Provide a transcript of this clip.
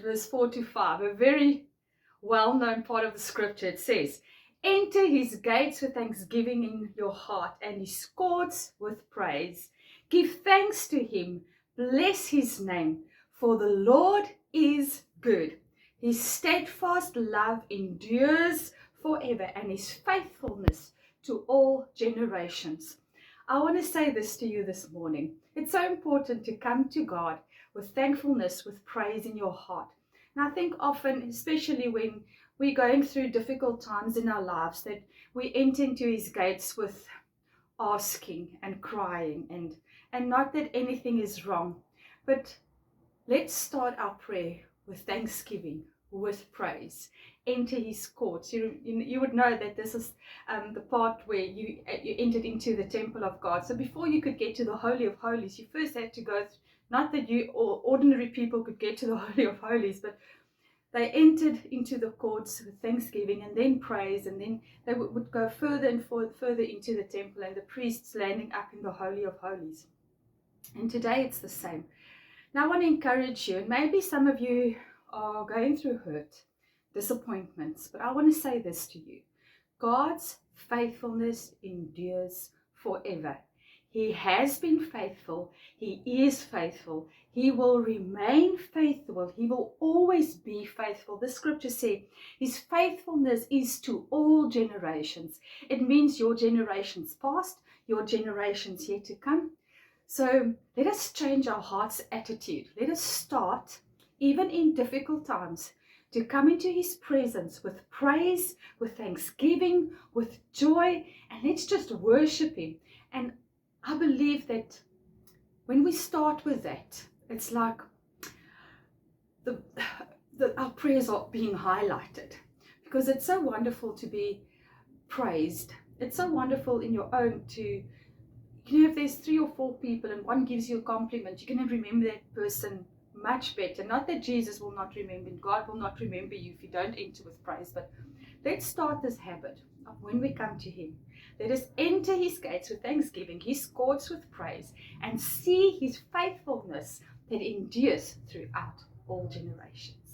verse 4 to 5, a very well-known part of the scripture. It says, enter his gates with thanksgiving in your heart and his courts with praise. Give thanks to him, bless his name, for the Lord is good. His steadfast love endures forever, and his faithfulness to all generations. I want to say this to you this morning. It's so important to come to God with thankfulness, with praise in your heart. And I think often, especially when we're going through difficult times in our lives, that we enter into his gates with asking and crying, and not that anything is wrong, but let's start our prayer with thanksgiving, with praise. Enter his courts. You would know that this is the part where you entered into the temple of God. So before you could get to the Holy of Holies, you first had to go through, not that you or ordinary people could get to the Holy of Holies, but they entered into the courts with thanksgiving and then praise, and then they would go further and further into the temple, and the priests landing up in the Holy of Holies. And today it's the same. Now I want to encourage you, and maybe some of you are going through hurt, disappointments, but I want to say this to you. God's faithfulness endures forever. He has been faithful. He is faithful. He will remain faithful. He will always be faithful. The scripture says his faithfulness is to all generations. It means your generations past, your generations yet to come. So let us change our heart's attitude. Let us start, even in difficult times, to come into his presence with praise, with thanksgiving, with joy, and let's just worship him. And I believe that when we start with that, it's like our prayers are being highlighted, because it's so wonderful to be praised. It's so wonderful in your own to, if there's 3 or 4 people and one gives you a compliment, you're going to remember that person much better. Not that Jesus will not remember, God will not remember you if you don't enter with praise, but let's start this habit of when we come to him, let us enter his gates with thanksgiving, his courts with praise, and see his faithfulness that endures throughout all generations.